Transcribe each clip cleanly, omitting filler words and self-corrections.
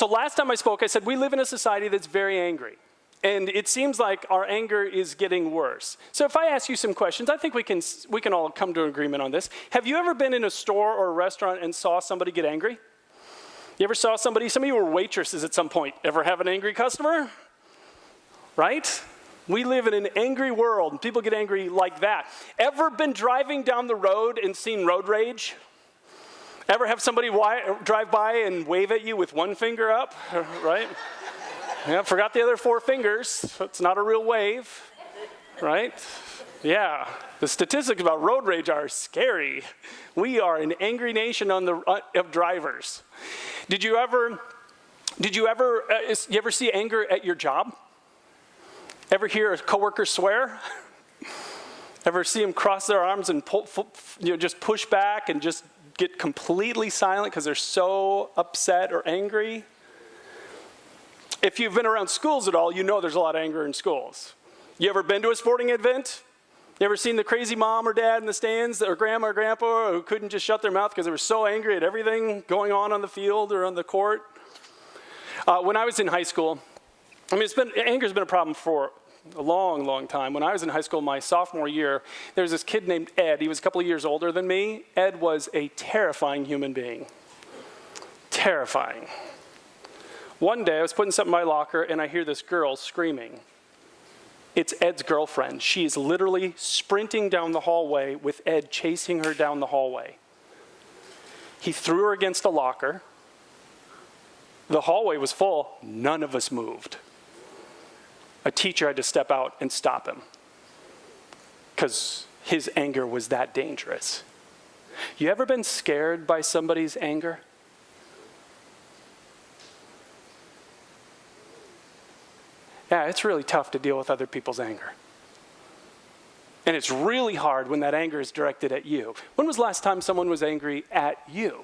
So last time I spoke, I said we live in a society that's very angry. And it seems like our anger is getting worse. So if I ask you some questions, I think we can all come to an agreement on this. Have you ever been in a store or a restaurant and saw somebody get angry? You ever saw somebody, some of you were waitresses at some point, ever have an angry customer? Right? We live in an angry world, and people get angry like that. Ever been driving down the road and seen road rage? Ever have somebody drive by and wave at you with one finger up, right? Yeah, forgot the other 4 fingers. It's not a real wave, right? Yeah, the statistics about road rage are scary. We are an angry nation of drivers. You ever see anger at your job? Ever hear a coworker swear? Ever see them cross their arms and just push back and just get completely silent because they're so upset or angry? If you've been around schools at all, you know there's a lot of anger in schools. You ever been to a sporting event? You ever seen the crazy mom or dad in the stands, or grandma or grandpa who couldn't just shut their mouth because they were so angry at everything going on the field or on the court? When I was in high school, anger's been a problem for a long, long time. When I was in high school, my sophomore year, there was this kid named Ed. He was a couple of years older than me. Ed was a terrifying human being. Terrifying. One day, I was putting something in my locker, and I hear this girl screaming. It's Ed's girlfriend. She is literally sprinting down the hallway with Ed chasing her down the hallway. He threw her against the locker. The hallway was full. None of us moved. A teacher had to step out and stop him because his anger was that dangerous. You ever been scared by somebody's anger? Yeah, it's really tough to deal with other people's anger. And it's really hard when that anger is directed at you. When was the last time someone was angry at you?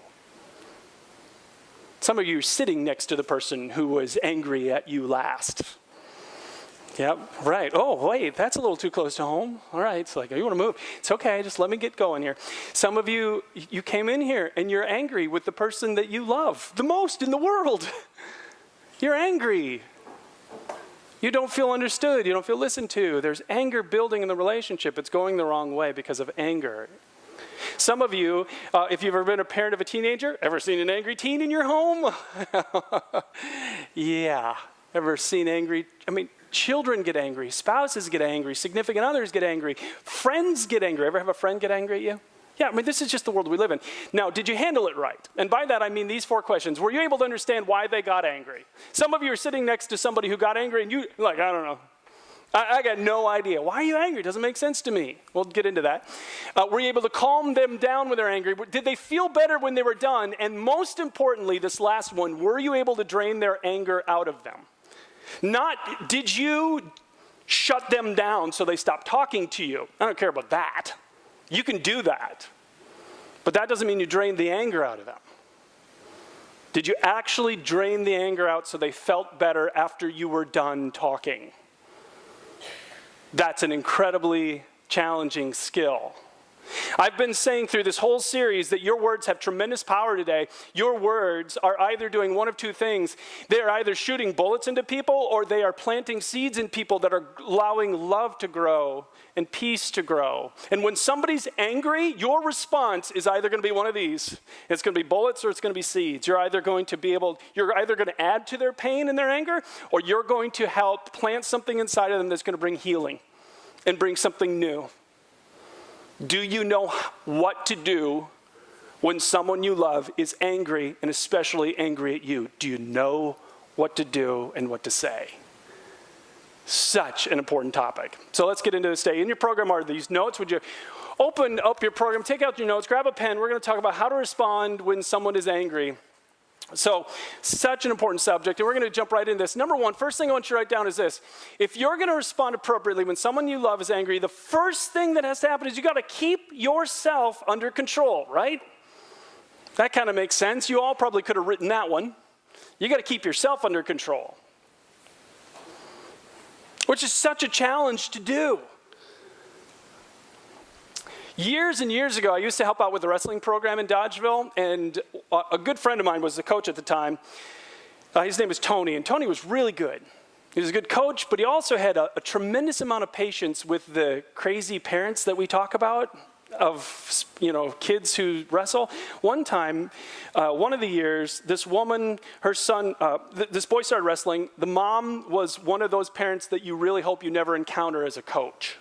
Some of you are sitting next to the person who was angry at you last. Yep, right. Oh, wait, that's a little too close to home. All right, it's like, you want to move? It's okay, just let me get going here. Some of you came in here and you're angry with the person that you love the most in the world. You're angry. You don't feel understood. You don't feel listened to. There's anger building in the relationship. It's going the wrong way because of anger. Some of you, if you've ever been a parent of a teenager, ever seen an angry teen in your home? Yeah. Ever seen children get angry. Spouses get angry. Significant others get angry. Friends get angry. Ever have a friend get angry at you? Yeah, this is just the world we live in. Now, did you handle it right? And by that, I mean these 4 questions. Were you able to understand why they got angry? Some of you are sitting next to somebody who got angry, and you're like, I don't know. I got no idea. Why are you angry? It doesn't make sense to me. We'll get into that. Were you able to calm them down when they're angry? Did they feel better when they were done? And most importantly, this last one, were you able to drain their anger out of them? Not, did you shut them down so they stopped talking to you? I don't care about that. You can do that. But that doesn't mean you drained the anger out of them. Did you actually drain the anger out so they felt better after you were done talking? That's an incredibly challenging skill. I've been saying through this whole series that your words have tremendous power today. Your words are either doing one of 2 things. They're either shooting bullets into people, or they are planting seeds in people that are allowing love to grow and peace to grow. And when somebody's angry, your response is either going to be one of these. It's going to be bullets or it's going to be seeds. You're either going to add to their pain and their anger, or you're going to help plant something inside of them that's going to bring healing and bring something new. Do you know what to do when someone you love is angry, and especially angry at you? Do you know what to do and what to say? Such an important topic. So let's get into this today. In your program are these notes. Would you open up your program, take out your notes, grab a pen. We're going to talk about how to respond when someone is angry. So, such an important subject, and we're going to jump right into this. Number 1, first thing I want you to write down is this. If you're going to respond appropriately when someone you love is angry, the first thing that has to happen is you got to keep yourself under control, right? That kind of makes sense. You all probably could have written that one. You got to keep yourself under control, which is such a challenge to do. Years and years ago, I used to help out with the wrestling program in Dodgeville, and a good friend of mine was the coach at the time. His name was Tony, and Tony was really good. He was a good coach, but he also had a tremendous amount of patience with the crazy parents that we talk about of, kids who wrestle. One time, one of the years, this woman, her son, this boy started wrestling. The mom was one of those parents that you really hope you never encounter as a coach.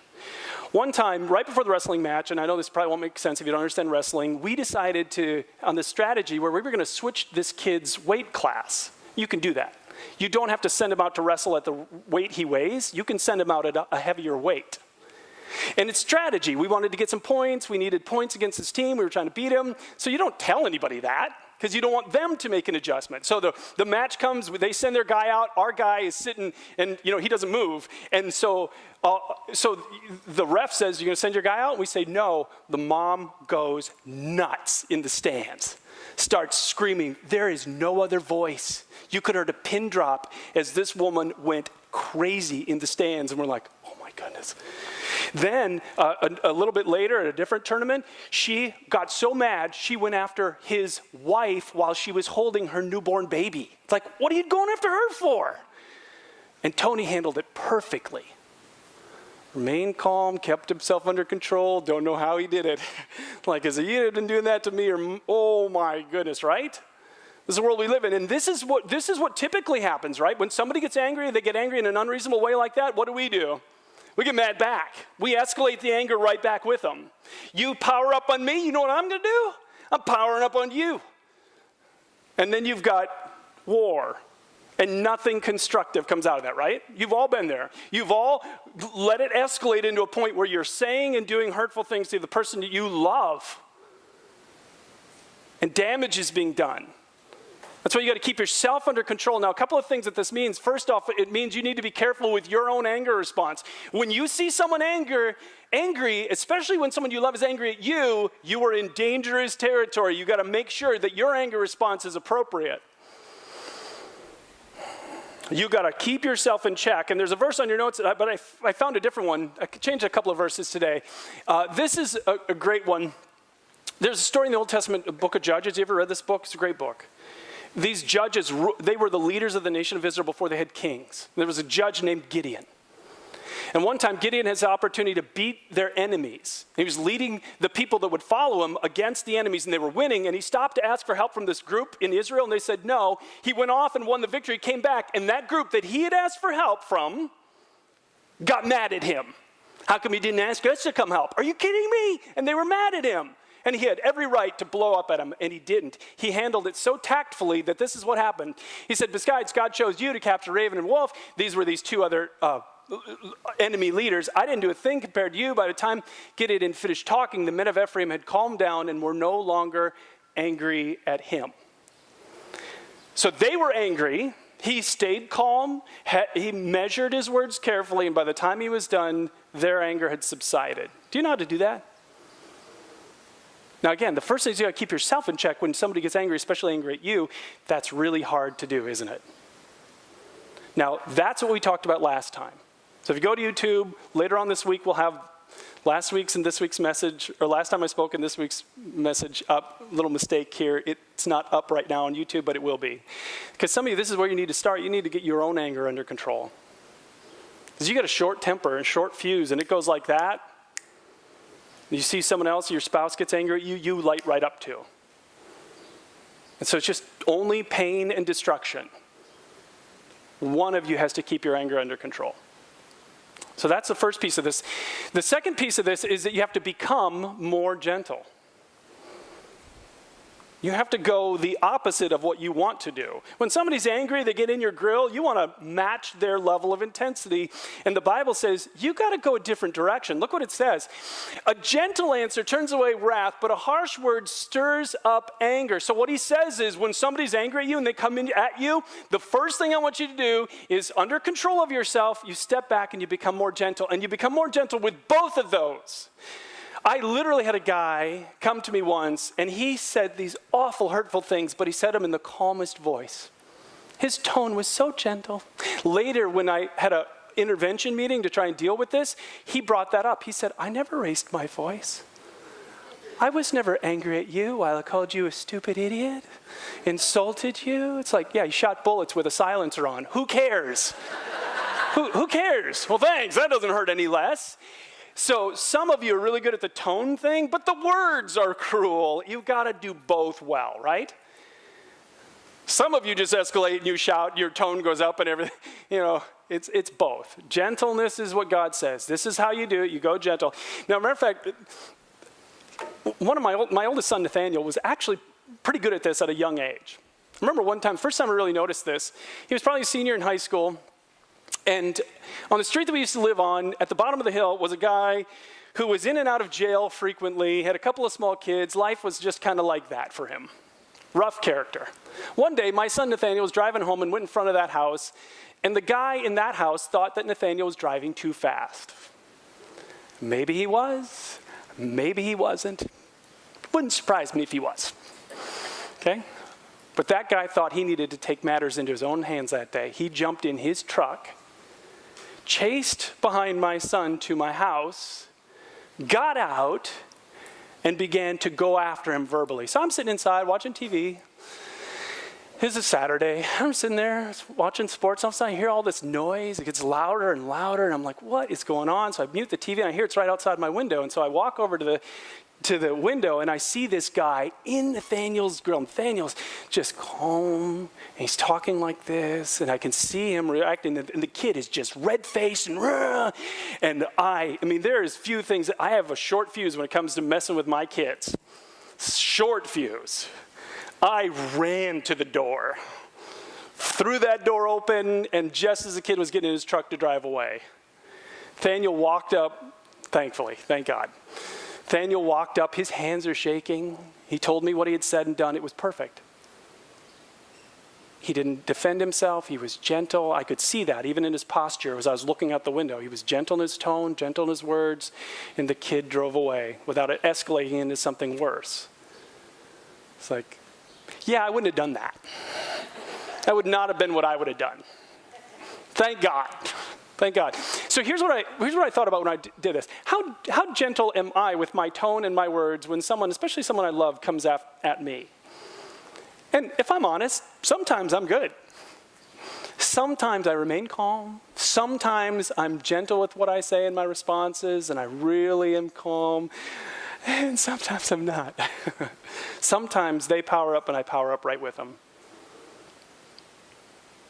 One time, right before the wrestling match, and I know this probably won't make sense if you don't understand wrestling, we decided on this strategy where we were going to switch this kid's weight class. You can do that. You don't have to send him out to wrestle at the weight he weighs. You can send him out at a heavier weight. And it's strategy. We wanted to get some points. We needed points against his team. We were trying to beat him. So you don't tell anybody that because you don't want them to make an adjustment. So the match comes. They send their guy out. Our guy is sitting, and he doesn't move. And so the ref says, "You're going to send your guy out?" And we say, "No." The mom goes nuts in the stands. Starts screaming. There is no other voice. You could have heard a pin drop as this woman went crazy in the stands. And we're like, oh my goodness. Then a little bit later at a different tournament, she got so mad, she went after his wife while she was holding her newborn baby. It's like, what are you going after her for? And Tony handled it perfectly. Remained calm, kept himself under control, don't know how he did it. Like, has he been doing that to me? Or, oh my goodness, right? This is the world we live in. And this is what typically happens, right? When somebody gets angry, they get angry in an unreasonable way like that, what do? We get mad back. We escalate the anger right back with them. You power up on me, you know what I'm going to do? I'm powering up on you. And then you've got war. And nothing constructive comes out of that, right? You've all been there. You've all let it escalate into a point where you're saying and doing hurtful things to the person that you love. And damage is being done. That's why you got to keep yourself under control. Now, a couple of things that this means. First off, it means you need to be careful with your own anger response. When you see someone angry, especially when someone you love is angry at you, you are in dangerous territory. You got to make sure that your anger response is appropriate. You got to keep yourself in check. And there's a verse on your notes, but I found a different one. I changed a couple of verses today. This is a great one. There's a story in the Old Testament, the book of Judges. You ever read this book? It's a great book. These judges, they were the leaders of the nation of Israel before they had kings. There was a judge named Gideon. And one time, Gideon has the opportunity to beat their enemies. He was leading the people that would follow him against the enemies, and they were winning. And he stopped to ask for help from this group in Israel, and they said no. He went off and won the victory, came back, and that group that he had asked for help from got mad at him. How come he didn't ask us to come help? Are you kidding me? And they were mad at him. And he had every right to blow up at him, and he didn't. He handled it so tactfully that this is what happened. He said, besides, God chose you to capture Raven and Wolf. These were these two other enemy leaders. I didn't do a thing compared to you. By the time Gideon had finished talking, the men of Ephraim had calmed down and were no longer angry at him. So they were angry. He stayed calm. He measured his words carefully, and by the time he was done, their anger had subsided. Do you know how to do that? Now again, the first thing is you got to keep yourself in check when somebody gets angry, especially angry at you. That's really hard to do, isn't it? Now, that's what we talked about last time. So if you go to YouTube, later on this week, we'll have last week's and this week's message, or last time I spoke in this week's message up. Little mistake here. It's not up right now on YouTube, but it will be. Because some of you, this is where you need to start. You need to get your own anger under control. Because you got a short temper and short fuse, and it goes like that. You see someone else, your spouse gets angry at you, you light right up to. And so it's just only pain and destruction. One of you has to keep your anger under control. So that's the first piece of this. The second piece of this is that you have to become more gentle. You have to go the opposite of what you want to do. When somebody's angry, they get in your grill, you want to match their level of intensity. And the Bible says, you got to go a different direction. Look what it says. A gentle answer turns away wrath, but a harsh word stirs up anger. So what he says is, when somebody's angry at you and they come in at you, the first thing I want you to do is, under control of yourself, you step back and you become more gentle. And you become more gentle with both of those. I literally had a guy come to me once, and he said these awful, hurtful things, but he said them in the calmest voice. His tone was so gentle. Later, when I had an intervention meeting to try and deal with this, he brought that up. He said, I never raised my voice. I was never angry at you while I called you a stupid idiot, insulted you. It's like, yeah, you shot bullets with a silencer on. Who cares? Who cares? Well, thanks. That doesn't hurt any less. So some of you are really good at the tone thing, but the words are cruel. You've got to do both well, right? Some of you just escalate and you shout, your tone goes up and everything. It's both. Gentleness is what God says. This is how you do it. You go gentle. Now, matter of fact, one of my oldest son, Nathaniel, was actually pretty good at this at a young age. I remember one time, first time I really noticed this, he was probably a senior in high school, and on the street that we used to live on, at the bottom of the hill, was a guy who was in and out of jail frequently, had a couple of small kids. Life was just kind of like that for him. Rough character. One day, my son Nathaniel was driving home and went in front of that house, and the guy in that house thought that Nathaniel was driving too fast. Maybe he was, maybe he wasn't. Wouldn't surprise me if he was. Okay? But that guy thought he needed to take matters into his own hands that day. He jumped in his truck, chased behind my son to my house, got out, and began to go after him verbally. So I'm sitting inside watching TV. This is Saturday. I'm sitting there watching sports. All of a sudden I hear all this noise. It gets louder and louder, and I'm like, what is going on? So I mute the TV, and I hear it's right outside my window. And so I walk over to the window, and I see this guy in Nathaniel's grill. Nathaniel's just calm, and he's talking like this, and I can see him reacting, and the kid is just red-faced and I mean, there's few things. I have a short fuse when it comes to messing with my kids. Short fuse. I ran to the door, threw that door open, and just as the kid was getting in his truck to drive away, Nathaniel walked up, thankfully, thank God. Nathaniel walked up, his hands are shaking. He told me what he had said and done. It was perfect. He didn't defend himself. He was gentle. I could see that even in his posture as I was looking out the window. He was gentle in his tone, gentle in his words, and the kid drove away without it escalating into something worse. It's like, yeah, I wouldn't have done that. That would not have been what I would have done. Thank God. Thank God. So here's what I thought about when I did this. How gentle am I with my tone and my words when someone, especially someone I love, comes at me? And if I'm honest, sometimes I'm good. Sometimes I remain calm. Sometimes I'm gentle with what I say in my responses, and I really am calm. And sometimes I'm not. Sometimes they power up and I power up right with them.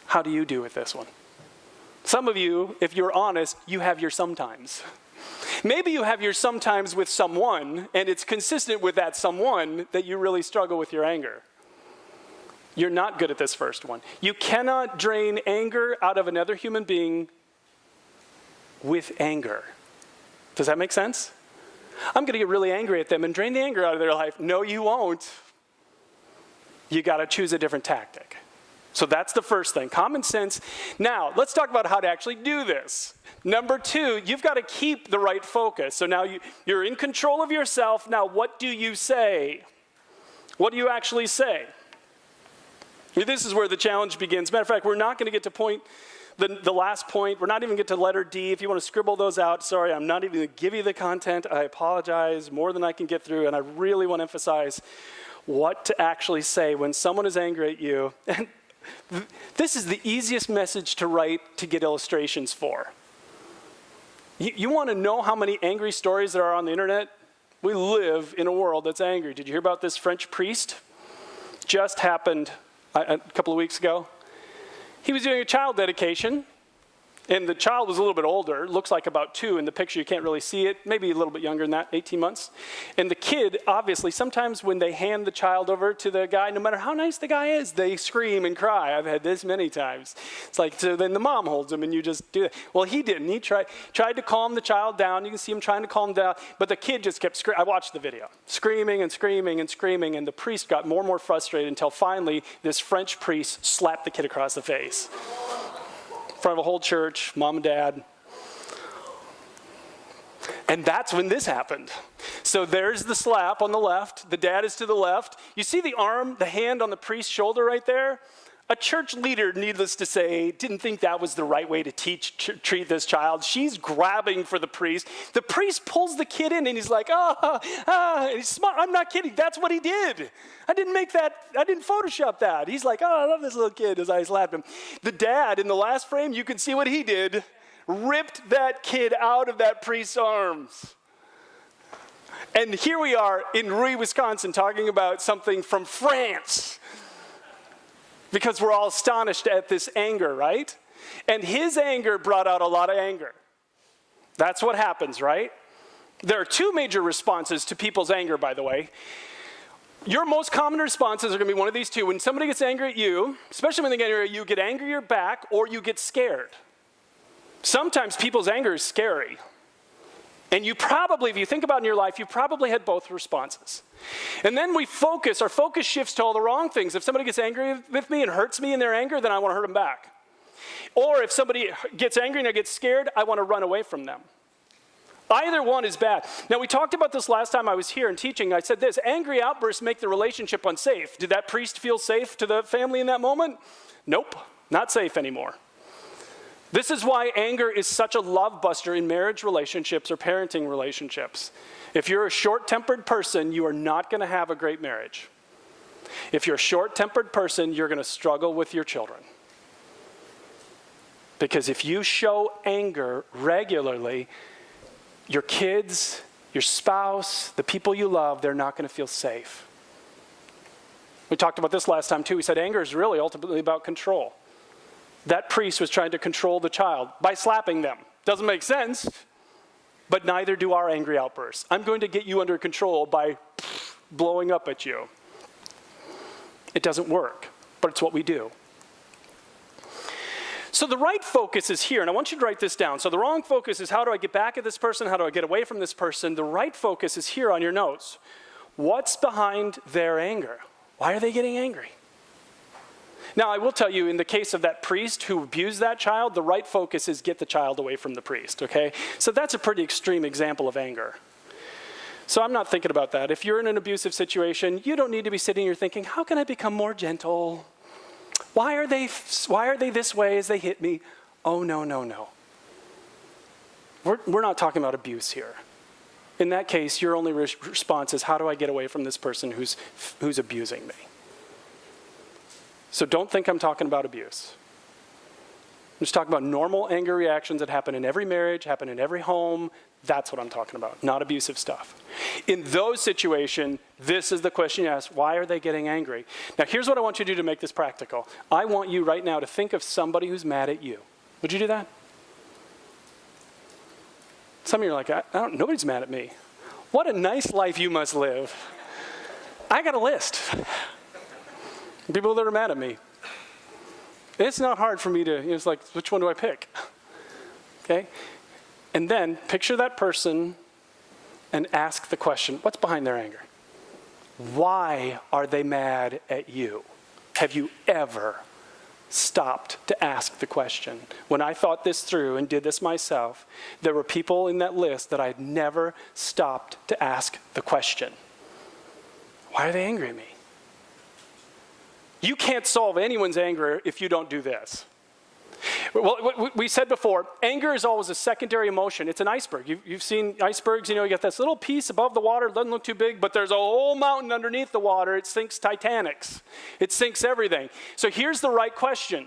How do you do with this one? Some of you, if you're honest, you have your sometimes. Maybe you have your sometimes with someone, and it's consistent with that someone that you really struggle with your anger. You're not good at this first one. You cannot drain anger out of another human being with anger. Does that make sense? I'm going to get really angry at them and drain the anger out of their life. No, you won't. You got to choose a different tactic. So that's the first thing, common sense. Now, let's talk about how to actually do this. Number 2, you've got to keep the right focus. So now you're in control of yourself. Now, what do you say? What do you actually say? This is where the challenge begins. Matter of fact, we're not going to get to the last point. We're not even get to letter D. If you want to scribble those out, sorry, I'm not even going to give you the content. I apologize, more than I can get through, and I really want to emphasize what to actually say when someone is angry at you. And this is the easiest message to write to get illustrations for. You want to know how many angry stories there are on the internet? We live in a world that's angry. Did you hear about this French priest? Just happened a couple of weeks ago. He was doing a child dedication, and the child was a little bit older, looks like about 2 in the picture. You can't really see it, maybe a little bit younger than that, 18 months. And the kid, obviously, sometimes when they hand the child over to the guy, no matter how nice the guy is, they scream and cry. I've had this many times. It's like, so then the mom holds him and you just do it. Well, he didn't. He tried to calm the child down. You can see him trying to calm him down, but the kid just kept screaming. I watched the video. Screaming and screaming and screaming, and the priest got more and more frustrated until finally this French priest slapped the kid across the face. In front of a whole church, mom and dad. And that's when this happened. So there's the slap on the left. The dad is to the left. You see the arm, the hand on the priest's shoulder right there? A church leader, needless to say, didn't think that was the right way to treat this child. She's grabbing for the priest. The priest pulls the kid in, and he's like, and he's smart. I'm not kidding. That's what he did. I didn't Photoshop that. He's like, I love this little kid, as I slapped him. The dad, in the last frame, you can see what he did. Ripped that kid out of that priest's arms. And here we are in Rudesill, Wisconsin, talking about something from France. Because we're all astonished at this anger, right? And his anger brought out a lot of anger. That's what happens, right? There are two major responses to people's anger, by the way. Your most common responses are going to be one of these two. When somebody gets angry at you, especially when they get angry at you, get angrier back or you get scared. Sometimes people's anger is scary. And you probably, if you think about it in your life, you probably had both responses. And then our focus shifts to all the wrong things. If somebody gets angry with me and hurts me in their anger, then I want to hurt them back. Or if somebody gets angry and I get scared, I want to run away from them. Either one is bad. Now, we talked about this last time I was here and teaching. I said this, angry outbursts make the relationship unsafe. Did that priest feel safe to the family in that moment? Nope, not safe anymore. This is why anger is such a love buster in marriage relationships or parenting relationships. If you're a short-tempered person, you are not going to have a great marriage. If you're a short-tempered person, you're going to struggle with your children. Because if you show anger regularly, your kids, your spouse, the people you love, they're not going to feel safe. We talked about this last time too. We said anger is really ultimately about control. That priest was trying to control the child by slapping them. Doesn't make sense, but neither do our angry outbursts. I'm going to get you under control by blowing up at you. It doesn't work, but it's what we do. So the right focus is here, and I want you to write this down. So the wrong focus is how do I get back at this person? How do I get away from this person? The right focus is here on your notes. What's behind their anger? Why are they getting angry? Now, I will tell you, in the case of that priest who abused that child, the right focus is get the child away from the priest, okay? So that's a pretty extreme example of anger. So I'm not thinking about that. If you're in an abusive situation, you don't need to be sitting here thinking, how can I become more gentle? Why are they this way as they hit me? Oh, no. We're not talking about abuse here. In that case, your only response is, how do I get away from this person who's abusing me? So don't think I'm talking about abuse. I'm just talking about normal anger reactions that happen in every marriage, happen in every home. That's what I'm talking about, not abusive stuff. In those situations, this is the question you ask, why are they getting angry? Now, here's what I want you to do to make this practical. I want you right now to think of somebody who's mad at you. Would you do that? Some of you are like, nobody's mad at me. What a nice life you must live. I got a list. People that are mad at me. It's not hard for me to, it's like, which one do I pick? Okay? And then picture that person and ask the question, what's behind their anger? Why are they mad at you? Have you ever stopped to ask the question? When I thought this through and did this myself, there were people in that list that I'd never stopped to ask the question. Why are they angry at me? You can't solve anyone's anger if you don't do this. Well, we said before, anger is always a secondary emotion. It's an iceberg. You've seen icebergs, you get this little piece above the water, it doesn't look too big, but there's a whole mountain underneath the water. It sinks Titanics. It sinks everything. So here's the right question.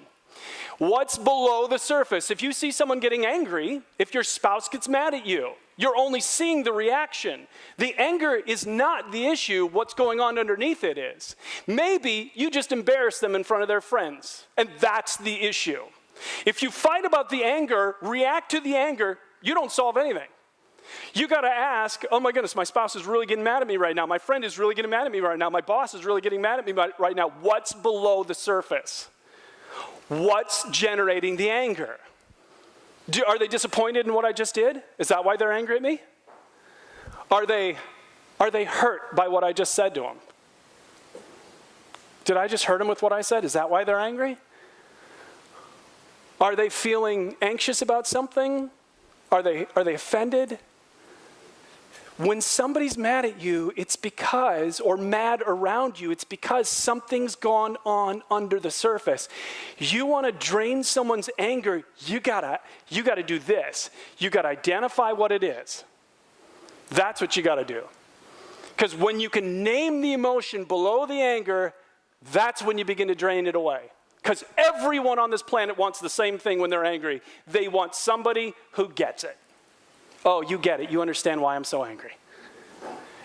What's below the surface? If you see someone getting angry, if your spouse gets mad at you, you're only seeing the reaction. The anger is not the issue. What's going on underneath it is. Maybe you just embarrass them in front of their friends, and that's the issue. If you fight about the anger, react to the anger, you don't solve anything. You got to ask, oh my goodness, my spouse is really getting mad at me right now. My friend is really getting mad at me right now. My boss is really getting mad at me right now. What's below the surface? What's generating the anger? Are they disappointed in what I just did? Is that why they're angry at me? Are they hurt by what I just said to them? Did I just hurt them with what I said? Is that why they're angry? Are they feeling anxious about something? Are they offended? When somebody's mad at you, it's because, or mad around you, it's because something's gone on under the surface. You want to drain someone's anger, you gotta do this. You gotta identify what it is. That's what you gotta do. Because when you can name the emotion below the anger, that's when you begin to drain it away. Because everyone on this planet wants the same thing when they're angry. They want somebody who gets it. Oh, you get it. You understand why I'm so angry.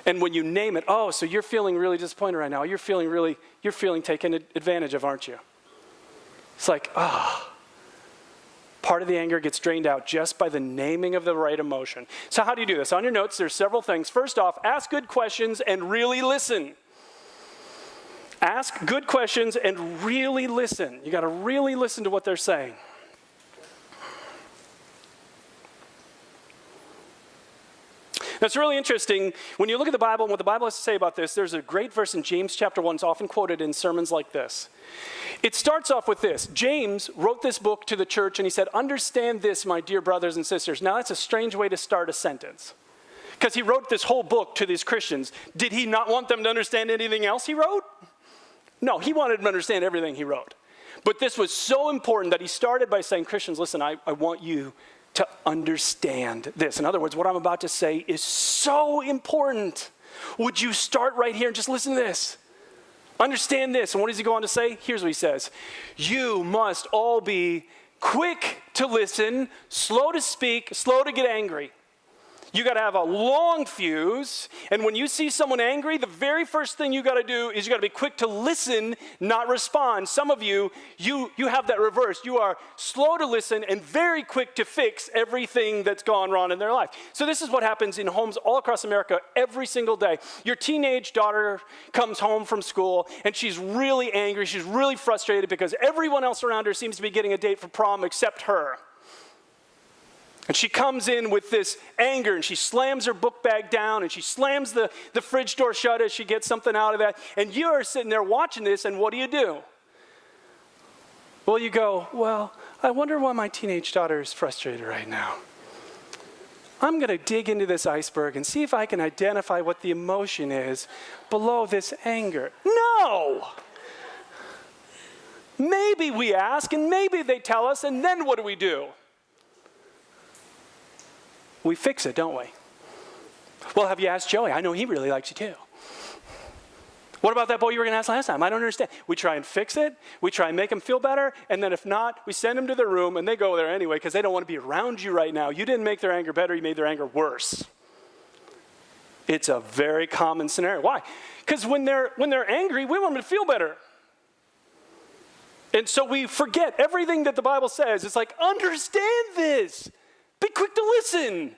And when you name it, oh, so you're feeling really disappointed right now. You're feeling taken advantage of, aren't you? It's like, part of the anger gets drained out just by the naming of the right emotion. So how do you do this? On your notes, there's several things. First off, ask good questions and really listen. Ask good questions and really listen. You got to really listen to what they're saying. That's really interesting. When you look at the Bible and what the Bible has to say about this, there's a great verse in James chapter 1. It's often quoted in sermons like this. It starts off with this. James wrote this book to the church and he said, understand this, my dear brothers and sisters. Now that's a strange way to start a sentence. Because he wrote this whole book to these Christians. Did he not want them to understand anything else he wrote? No, he wanted them to understand everything he wrote. But this was so important that he started by saying, Christians, listen, I want you to understand this. In other words, what I'm about to say is so important. Would you start right here and just listen to this? Understand this. And what does he go on to say? Here's what he says. You must all be quick to listen, slow to speak, slow to get angry. You got to have a long fuse. And when you see someone angry, the very first thing you got to do is you got to be quick to listen, not respond. Some of you have that reversed. You are slow to listen and very quick to fix everything that's gone wrong in their life. So this is what happens in homes all across America every single day. Your teenage daughter comes home from school and she's really angry. She's really frustrated because everyone else around her seems to be getting a date for prom except her. And she comes in with this anger and she slams her book bag down and she slams the fridge door shut as she gets something out of that. And you are sitting there watching this, and what do? Well, you go, well, I wonder why my teenage daughter is frustrated right now. I'm going to dig into this iceberg and see if I can identify what the emotion is below this anger. No! Maybe we ask and maybe they tell us, and then what do? We fix it, don't we? Well, have you asked Joey? I know he really likes you too. What about that boy you were going to ask last time? I don't understand. We try and fix it. We try and make him feel better. And then if not, we send them to their room and they go there anyway because they don't want to be around you right now. You didn't make their anger better. You made their anger worse. It's a very common scenario. Why? Because when they're angry, we want them to feel better. And so we forget everything that the Bible says. It's like, understand this. Be quick to listen.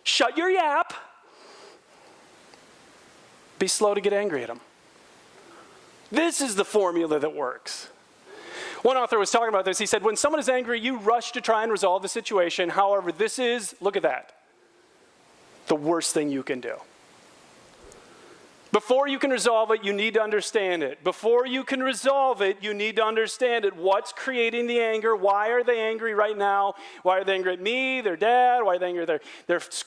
Shut your yap. Be slow to get angry at them. This is the formula that works. One author was talking about this. He said, when someone is angry, you rush to try and resolve the situation. However, this is, look at that, the worst thing you can do. Before you can resolve it, you need to understand it. Before you can resolve it, you need to understand it. What's creating the anger? Why are they angry right now? Why are they angry at me, their dad? Why are they angry at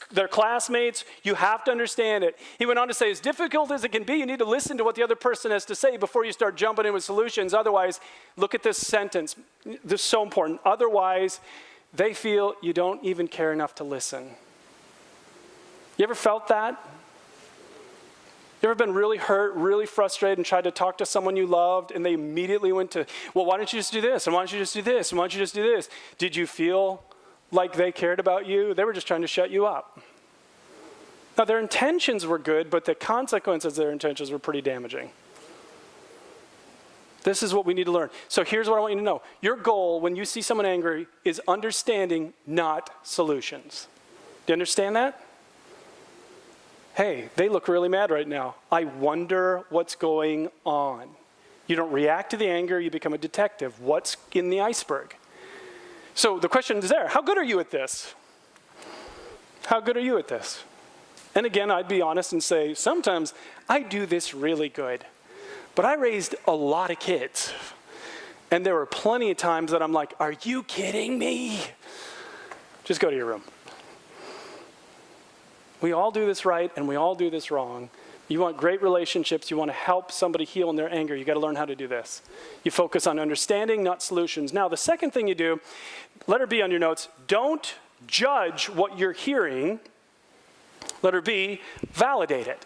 their classmates? You have to understand it. He went on to say, as difficult as it can be, you need to listen to what the other person has to say before you start jumping in with solutions. Otherwise, look at this sentence. This is so important. Otherwise, they feel you don't even care enough to listen. You ever felt that? You ever been really hurt, really frustrated, and tried to talk to someone you loved, and they immediately went to, well, why don't you just do this? And why don't you just do this? And why don't you just do this? Did you feel like they cared about you? They were just trying to shut you up. Now, their intentions were good, but the consequences of their intentions were pretty damaging. This is what we need to learn. So here's what I want you to know. Your goal when you see someone angry is understanding, not solutions. Do you understand that? Hey, they look really mad right now. I wonder what's going on. You don't react to the anger, you become a detective. What's in the iceberg? So the question is there, how good are you at this? How good are you at this? And again, I'd be honest and say, sometimes I do this really good. But I raised a lot of kids. And there were plenty of times that I'm like, are you kidding me? Just go to your room. We all do this right, and we all do this wrong. You want great relationships. You want to help somebody heal in their anger. You got to learn how to do this. You focus on understanding, not solutions. Now, the second thing you do, letter B on your notes, don't judge what you're hearing. Letter B, validate it.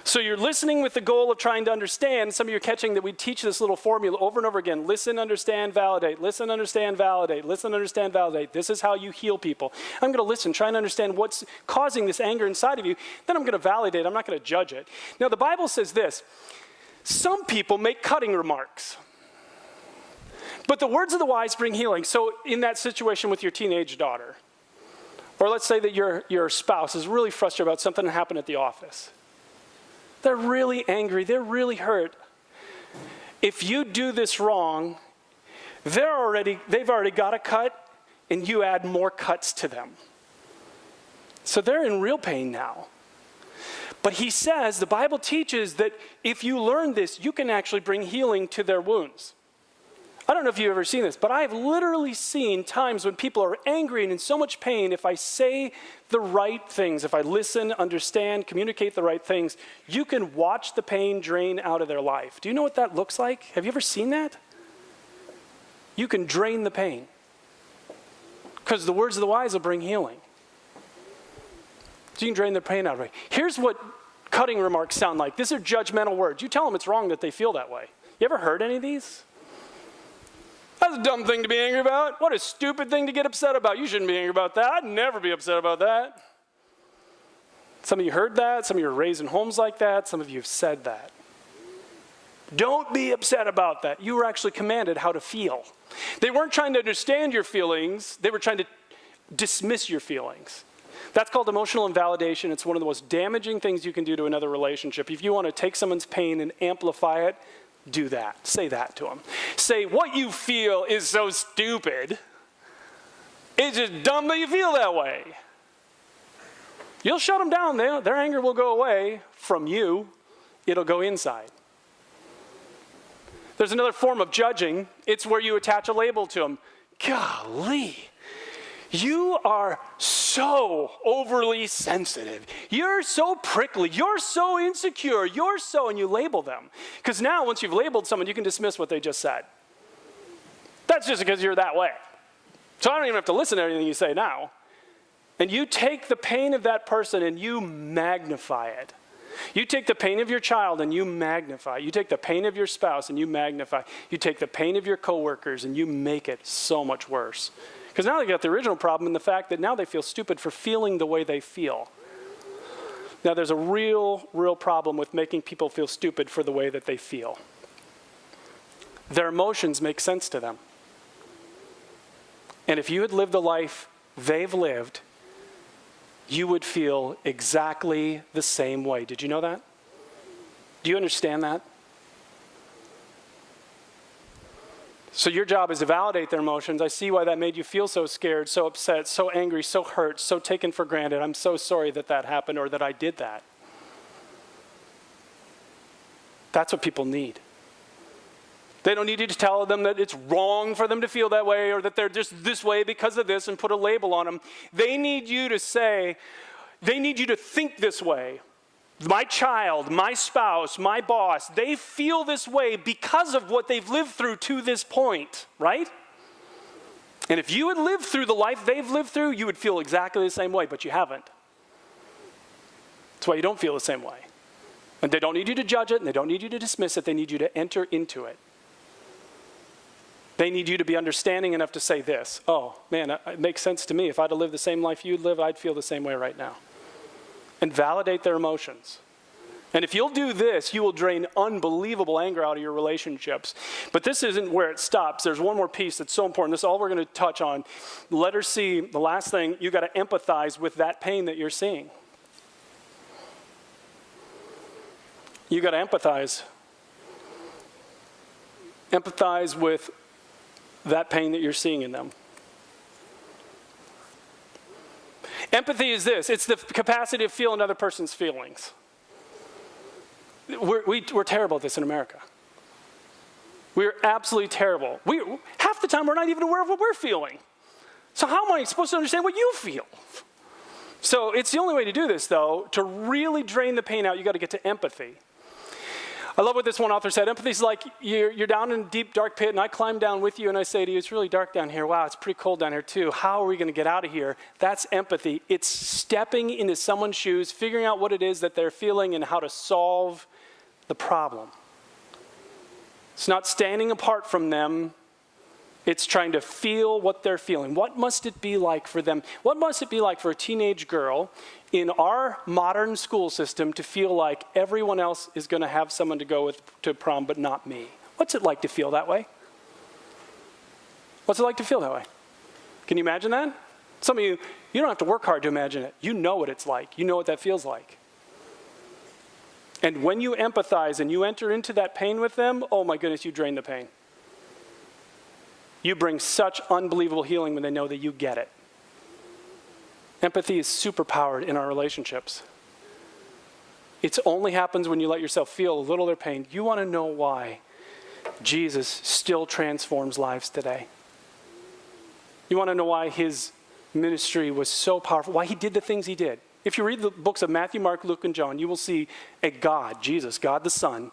So you're listening with the goal of trying to understand. Some of you are catching that we teach this little formula over and over again. Listen, understand, validate. Listen, understand, validate. Listen, understand, validate. This is how you heal people. I'm going to listen, try and understand what's causing this anger inside of you. Then I'm going to validate. I'm not going to judge it. Now, the Bible says this. Some people make cutting remarks. But the words of the wise bring healing. So in that situation with your teenage daughter, or let's say that your spouse is really frustrated about something that happened at the office. They're really angry. They're really hurt. If you do this wrong, they've already got a cut, and you add more cuts to them. So they're in real pain now. But he says, the Bible teaches that if you learn this, you can actually bring healing to their wounds. I don't know if you've ever seen this, but I've literally seen times when people are angry and in so much pain, if I say the right things, if I listen, understand, communicate the right things, you can watch the pain drain out of their life. Do you know what that looks like? Have you ever seen that? You can drain the pain. Because the words of the wise will bring healing. So you can drain the pain out of it. Here's what cutting remarks sound like. These are judgmental words. You tell them it's wrong that they feel that way. You ever heard any of these? That's a dumb thing to be angry about. What a stupid thing to get upset about. You shouldn't be angry about that. I'd never be upset about that. Some of you heard that. Some of you are raised in homes like that. Some of you have said that. Don't be upset about that. You were actually commanded how to feel. They weren't trying to understand your feelings. They were trying to dismiss your feelings. That's called emotional invalidation. It's one of the most damaging things you can do to another relationship. If you want to take someone's pain and amplify it, do that. Say that to them. Say, what you feel is so stupid. It's just dumb that you feel that way. You'll shut them down. Their anger will go away from you. It'll go inside. There's another form of judging. It's where you attach a label to them. Golly, you are so overly sensitive. You're so prickly. You're so insecure. And you label them. Because now, once you've labeled someone, you can dismiss what they just said. That's just because you're that way. So I don't even have to listen to anything you say now. And you take the pain of that person and you magnify it. You take the pain of your child and you magnify. You take the pain of your spouse and you magnify. You take the pain of your coworkers and you make it so much worse. Because now they got the original problem in the fact that now they feel stupid for feeling the way they feel. Now there's a real problem with making people feel stupid for the way that they feel. Their emotions make sense to them. And if you had lived the life they've lived, you would feel exactly the same way. Did you know that? Do you understand that? So your job is to validate their emotions. I see why that made you feel so scared, so upset, so angry, so hurt, so taken for granted. I'm so sorry that that happened or that I did that. That's what people need. They don't need you to tell them that it's wrong for them to feel that way or that they're just this way because of this and put a label on them. They need you to say, they need you to think this way. My child, my spouse, my boss, they feel this way because of what they've lived through to this point, right? And if you had lived through the life they've lived through, you would feel exactly the same way, but you haven't. That's why you don't feel the same way. And they don't need you to judge it, and they don't need you to dismiss it. They need you to enter into it. They need you to be understanding enough to say this. Oh, man, it makes sense to me. If I'd have lived the same life you'd live, I'd feel the same way right now. And validate their emotions. And if you'll do this, you will drain unbelievable anger out of your relationships. But this isn't where it stops. There's one more piece that's so important. This is all we're going to touch on. Letter C, the last thing, you got to empathize with that pain that you're seeing. You got to empathize. Empathize with that pain that you're seeing in them. Empathy is this. It's the capacity to feel another person's feelings. We're terrible at this in America. We're absolutely terrible. Half the time we're not even aware of what we're feeling. So how am I supposed to understand what you feel? So it's the only way to do this, though. To really drain the pain out, you got to get to empathy. I love what this one author said. Empathy is like you're down in a deep, dark pit, and I climb down with you, and I say to you, it's really dark down here. Wow, it's pretty cold down here, too. How are we going to get out of here? That's empathy. It's stepping into someone's shoes, figuring out what it is that they're feeling and how to solve the problem. It's not standing apart from them. It's trying to feel what they're feeling. What must it be like for them? What must it be like for a teenage girl in our modern school system to feel like everyone else is going to have someone to go with to prom, but not me? What's it like to feel that way? What's it like to feel that way? Can you imagine that? Some of you don't have to work hard to imagine it. You know what it's like. You know what that feels like. And when you empathize and you enter into that pain with them, oh my goodness, you drain the pain. You bring such unbelievable healing when they know that you get it. Empathy is superpowered in our relationships. It only happens when you let yourself feel a little of their pain. You want to know why Jesus still transforms lives today. You want to know why his ministry was so powerful, why he did the things he did. If you read the books of Matthew, Mark, Luke, and John, you will see a God, Jesus, God the Son,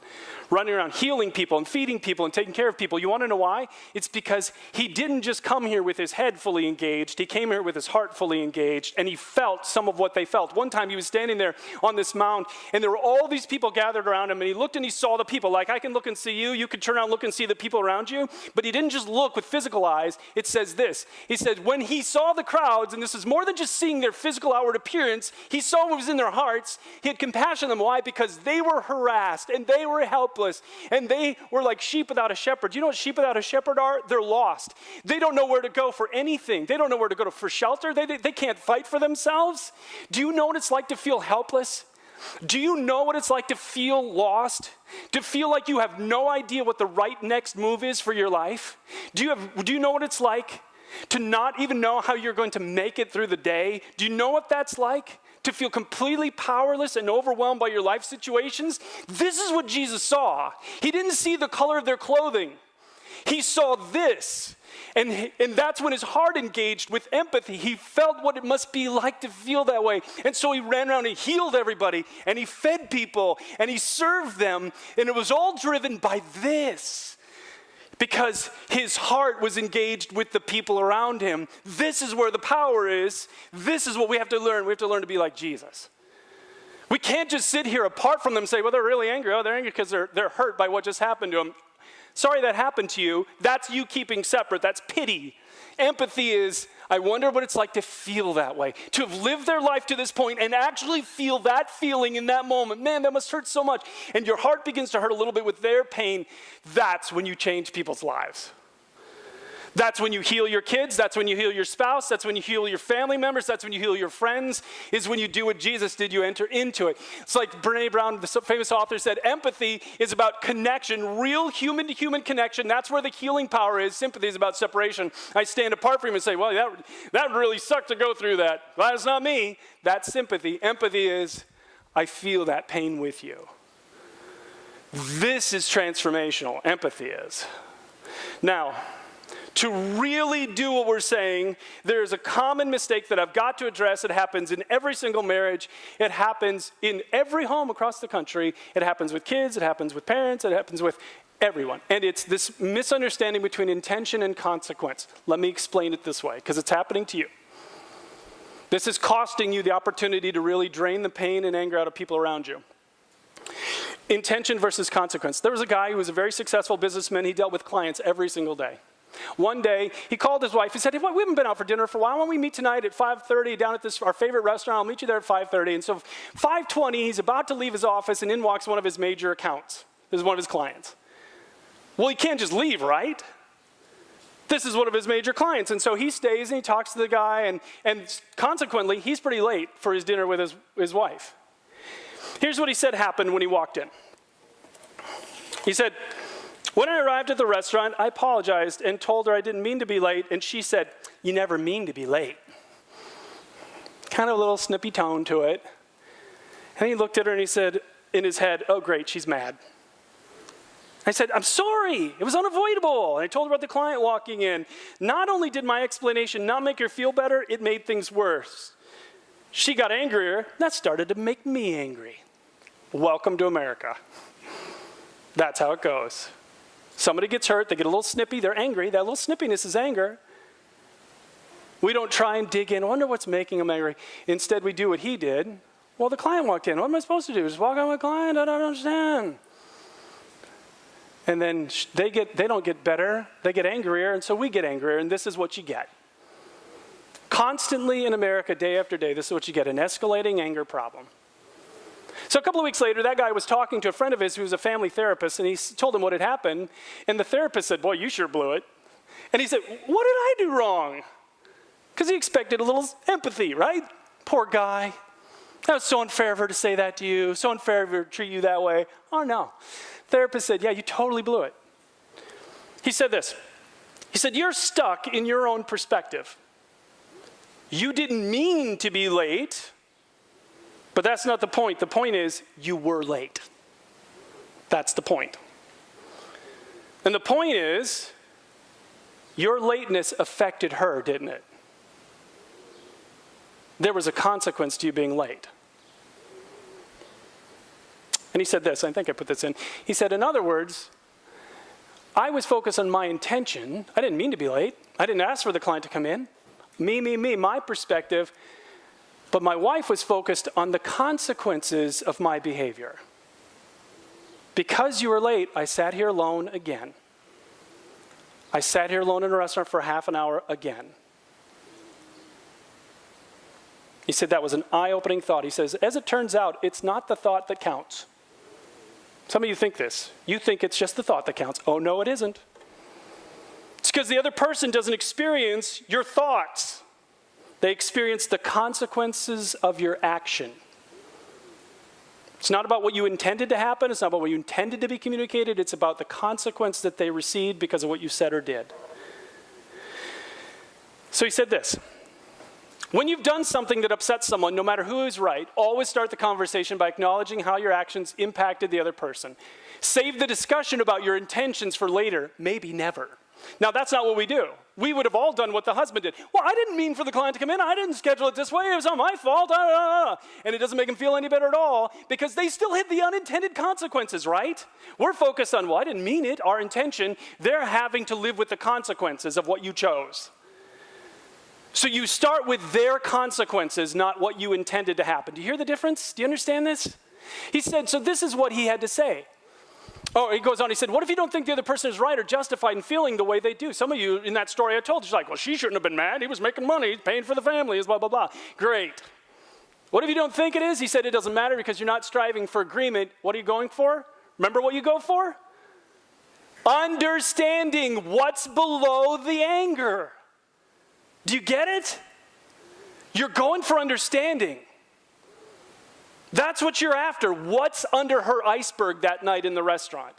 running around healing people and feeding people and taking care of people. You want to know why? It's because he didn't just come here with his head fully engaged. He came here with his heart fully engaged, and he felt some of what they felt. One time he was standing there on this mound, and there were all these people gathered around him, and he looked and he saw the people. Like I can look and see you. You could turn around and look and see the people around you. But he didn't just look with physical eyes. It says this. He said, when he saw the crowds, and this is more than just seeing their physical outward appearance, he saw what was in their hearts. He had compassion on them. Why? Because they were harassed, and they were helpless, and they were like sheep without a shepherd. Do you know what sheep without a shepherd are? They're lost. They don't know where to go for anything. They don't know where to go for shelter. They can't fight for themselves. Do you know what it's like to feel helpless? Do you know what it's like to feel lost? To feel like you have no idea what the right next move is for your life? Do you know what it's like to not even know how you're going to make it through the day? Do you know what that's like? To feel completely powerless and overwhelmed by your life situations? This is what Jesus saw. He didn't see the color of their clothing. He saw this. And that's when his heart engaged with empathy. He felt what it must be like to feel that way. And so he ran around and healed everybody. And he fed people. And he served them. And it was all driven by this. Because his heart was engaged with the people around him. This is where the power is. This is what we have to learn. We have to learn to be like Jesus. We can't just sit here apart from them and say, well, they're really angry. Oh, they're angry because they're hurt by what just happened to them. Sorry that happened to you. That's you keeping separate. That's pity. Empathy is, I wonder what it's like to feel that way. To have lived their life to this point and actually feel that feeling in that moment. Man, that must hurt so much. And your heart begins to hurt a little bit with their pain. That's when you change people's lives. That's when you heal your kids. That's when you heal your spouse. That's when you heal your family members. That's when you heal your friends. Is when you do what Jesus did, you enter into it. It's like Brene Brown, the famous author, said, empathy is about connection, real human-to-human connection. That's where the healing power is. Sympathy is about separation. I stand apart from him and say, well, that really sucked to go through that. Well, that's not me. That's sympathy. Empathy is, I feel that pain with you. This is transformational. Empathy is. Now, to really do what we're saying, there's a common mistake that I've got to address. It happens in every single marriage. It happens in every home across the country. It happens with kids. It happens with parents. It happens with everyone. And it's this misunderstanding between intention and consequence. Let me explain it this way, because it's happening to you. This is costing you the opportunity to really drain the pain and anger out of people around you. Intention versus consequence. There was a guy who was a very successful businessman. He dealt with clients every single day. One day, he called his wife. He said, hey, we haven't been out for dinner for a while. Why don't we meet tonight at 5:30 down at our favorite restaurant? I'll meet you there at 5:30. And so 5:20, he's about to leave his office, and in walks one of his major accounts. This is one of his clients. Well, he can't just leave, right? This is one of his major clients. And so he stays, and he talks to the guy, and consequently, he's pretty late for his dinner with his wife. Here's what he said happened when he walked in. He said, when I arrived at the restaurant, I apologized and told her I didn't mean to be late, and she said, you never mean to be late. Kind of a little snippy tone to it. And he looked at her and he said in his head, oh great, she's mad. I said, I'm sorry, it was unavoidable. And I told her about the client walking in. Not only did my explanation not make her feel better, it made things worse. She got angrier. That started to make me angry. Welcome to America. That's how it goes. Somebody gets hurt, they get a little snippy, they're angry. That little snippiness is anger. We don't try and dig in, wonder what's making them angry. Instead, we do what he did. Well, the client walked in. What am I supposed to do? Just walk on with the client? I don't understand. And then they don't get better. They get angrier, and so we get angrier, and this is what you get. Constantly in America, day after day, this is what you get, an escalating anger problem. So a couple of weeks later, that guy was talking to a friend of his who was a family therapist, and he told him what had happened, and the therapist said, boy, you sure blew it. And he said, what did I do wrong? Because he expected a little empathy, right? Poor guy. That was so unfair of her to say that to you, so unfair of her to treat you that way. Oh, no. Therapist said, yeah, you totally blew it. He said this. He said, you're stuck in your own perspective. You didn't mean to be late, but that's not the point. The point is, you were late. That's the point. And the point is, your lateness affected her, didn't it? There was a consequence to you being late. And he said this, I think I put this in. He said, in other words, I was focused on my intention. I didn't mean to be late. I didn't ask for the client to come in. Me, my perspective. But my wife was focused on the consequences of my behavior. Because you were late, I sat here alone again. I sat here alone in a restaurant for half an hour again. He said that was an eye-opening thought. He says, as it turns out, it's not the thought that counts. Some of you think this. You think it's just the thought that counts. Oh, no, it isn't. It's because the other person doesn't experience your thoughts. They experience the consequences of your action. It's not about what you intended to happen. It's not about what you intended to be communicated. It's about the consequence that they received because of what you said or did. So he said this. When you've done something that upsets someone, no matter who is right, always start the conversation by acknowledging how your actions impacted the other person. Save the discussion about your intentions for later, maybe never. Now, that's not what we do. We would have all done what the husband did. Well, I didn't mean for the client to come in. I didn't schedule it this way. It was not my fault. And it doesn't make them feel any better at all because they still hit the unintended consequences, right? We're focused on, well, I didn't mean it, our intention. They're having to live with the consequences of what you chose. So you start with their consequences, not what you intended to happen. Do you hear the difference? Do you understand this? He said, so this is what he had to say. Oh, he goes on, he said, what if you don't think the other person is right or justified in feeling the way they do? Some of you, in that story I told, you're like, well, she shouldn't have been mad. He was making money, he's paying for the family, blah, blah, blah. Great. What if you don't think it is? He said, it doesn't matter because you're not striving for agreement. What are you going for? Remember what you go for? Understanding what's below the anger. Do you get it? You're going for understanding. That's what you're after. What's under her iceberg that night in the restaurant?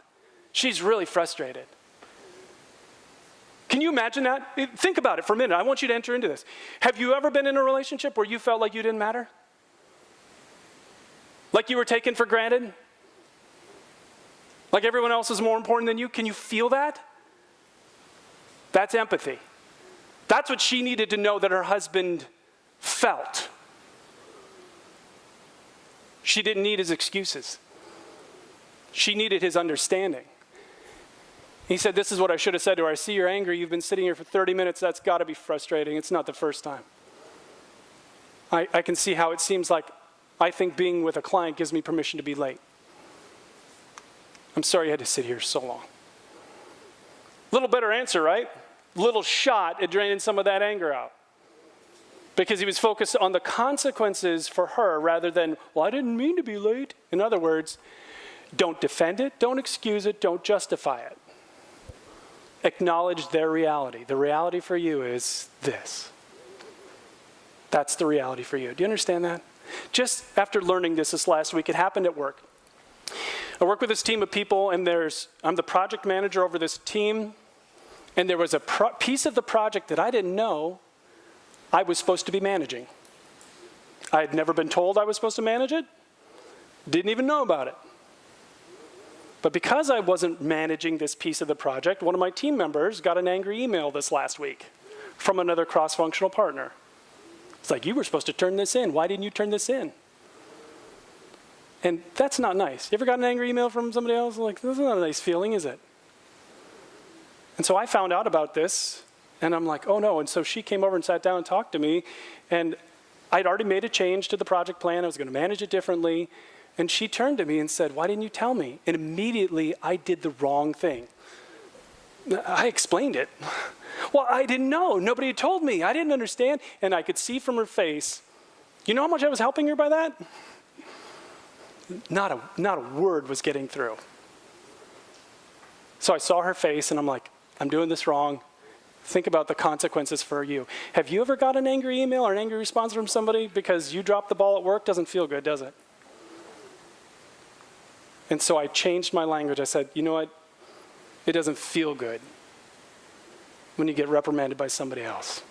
She's really frustrated. Can you imagine that? Think about it for a minute. I want you to enter into this. Have you ever been in a relationship where you felt like you didn't matter? Like you were taken for granted? Like everyone else is more important than you? Can you feel that? That's empathy. That's what she needed to know that her husband felt. She didn't need his excuses. She needed his understanding. He said, this is what I should have said to her. I see you're angry. You've been sitting here for 30 minutes. That's got to be frustrating. It's not the first time. I can see how it seems like I think being with a client gives me permission to be late. I'm sorry you had to sit here so long. Little better answer, right? Little shot at draining some of that anger out. Because he was focused on the consequences for her rather than, well, I didn't mean to be late. In other words, don't defend it, don't excuse it, don't justify it. Acknowledge their reality. The reality for you is this. That's the reality for you. Do you understand that? Just after learning this last week, it happened at work. I work with this team of people, and I'm the project manager over this team. And there was a piece of the project that I didn't know I was supposed to be managing. I had never been told I was supposed to manage it. Didn't even know about it. But because I wasn't managing this piece of the project, one of my team members got an angry email this last week from another cross-functional partner It's like, you were supposed to turn this in. Why didn't you turn this in? And that's not nice. You ever got an angry email from somebody else? Like, this is not a nice feeling, is it? And so I found out about this, and I'm like, oh no. And so she came over and sat down and talked to me, and I'd already made a change to the project plan. I was going to manage it differently. And she turned to me and said, why didn't you tell me? And immediately I did the wrong thing. I explained it. Well, I didn't know. Nobody had told me. I didn't understand. And I could see from her face, you know how much I was helping her by that? Not a word was getting through. So I saw her face and I'm like, I'm doing this wrong. Think about the consequences for you. Have you ever got an angry email or an angry response from somebody because you dropped the ball at work? Doesn't feel good, does it? And so I changed my language. I said, you know what? It doesn't feel good when you get reprimanded by somebody else.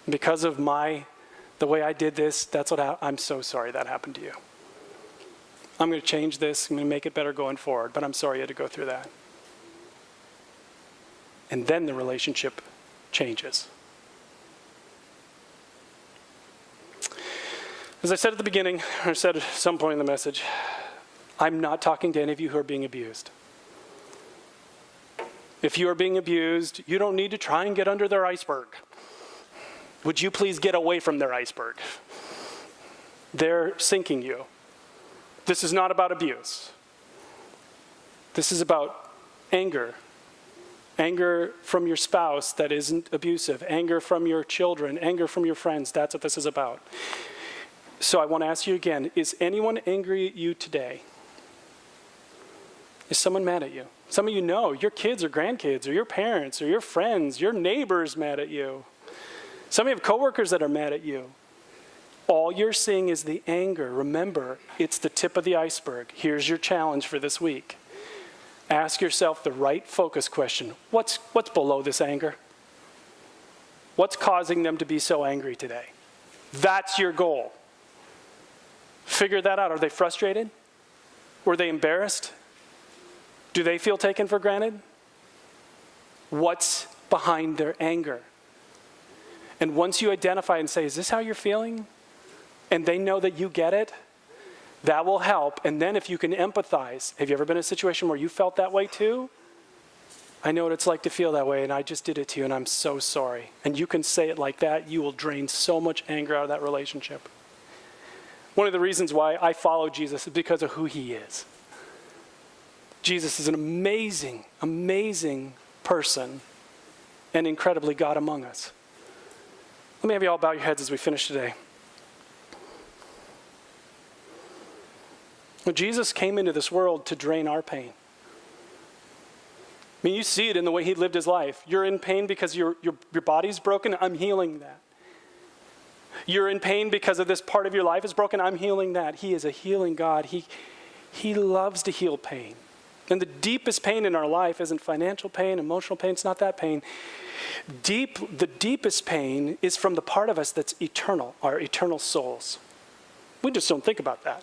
Because of the way I did this, that's what I'm so sorry that happened to you. I'm going to change this. I'm going to make it better going forward, but I'm sorry you had to go through that. And then the relationship changes. As I said at the beginning, or said at some point in the message, I'm not talking to any of you who are being abused. If you are being abused, you don't need to try and get under their iceberg. Would you please get away from their iceberg? They're sinking you. This is not about abuse. This is about anger. Anger from your spouse that isn't abusive. Anger from your children. Anger from your friends. That's what this is about. So I want to ask you again, is anyone angry at you today? Is someone mad at you? Some of you know your kids or grandkids or your parents or your friends, your neighbors mad at you. Some of you have coworkers that are mad at you. All you're seeing is the anger. Remember, it's the tip of the iceberg. Here's your challenge for this week. Ask yourself the right focus question. What's below this anger? What's causing them to be so angry today? That's your goal. Figure that out. Are they frustrated? Were they embarrassed? Do they feel taken for granted? What's behind their anger? And once you identify and say, is this how you're feeling? And they know that you get it, that will help. And then if you can empathize, have you ever been in a situation where you felt that way too? I know what it's like to feel that way, and I just did it to you, and I'm so sorry. And you can say it like that, you will drain so much anger out of that relationship. One of the reasons why I follow Jesus is because of who he is. Jesus is an amazing, amazing person and incredibly God among us. Let me have you all bow your heads as we finish today. Well, Jesus came into this world to drain our pain. I mean, you see it in the way he lived his life. You're in pain because your body's broken. I'm healing that. You're in pain because of this part of your life is broken. I'm healing that. He is a healing God. He loves to heal pain. And the deepest pain in our life isn't financial pain, emotional pain. It's not that pain. The deepest pain is from the part of us that's eternal, our eternal souls. We just don't think about that.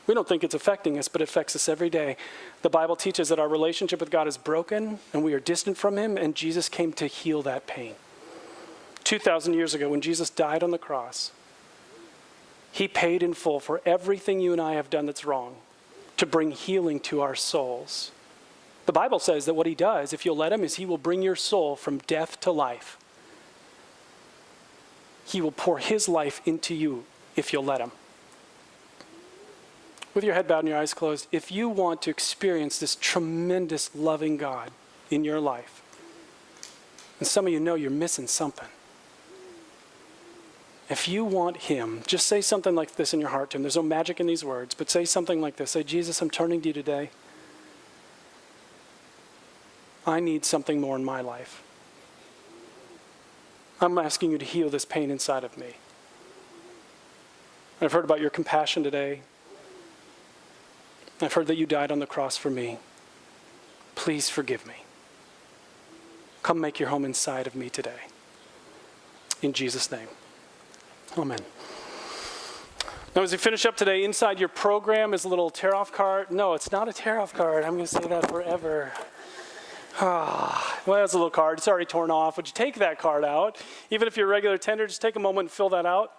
We don't think it's affecting us, but it affects us every day. The Bible teaches that our relationship with God is broken and we are distant from him, and Jesus came to heal that pain. 2,000 years ago, when Jesus died on the cross, he paid in full for everything you and I have done that's wrong to bring healing to our souls. The Bible says that what he does, if you'll let him, is he will bring your soul from death to life. He will pour his life into you if you'll let him. With your head bowed and your eyes closed, if you want to experience this tremendous loving God in your life, and some of you know you're missing something. If you want him, just say something like this in your heart to him. There's no magic in these words, but say something like this. Say, Jesus, I'm turning to you today. I need something more in my life. I'm asking you to heal this pain inside of me. I've heard about your compassion today. I've heard that you died on the cross for me. Please forgive me. Come make your home inside of me today. In Jesus' name. Amen. Now, as we finish up today, inside your program is a little tear-off card. No, it's not a tear-off card. I'm going to say that forever. Well, that's a little card. It's already torn off. Would you take that card out? Even if you're a regular tender, just take a moment and fill that out.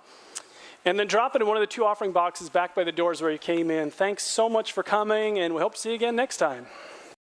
And then drop it in one of the 2 offering boxes back by the doors where you came in. Thanks so much for coming, and we hope to see you again next time.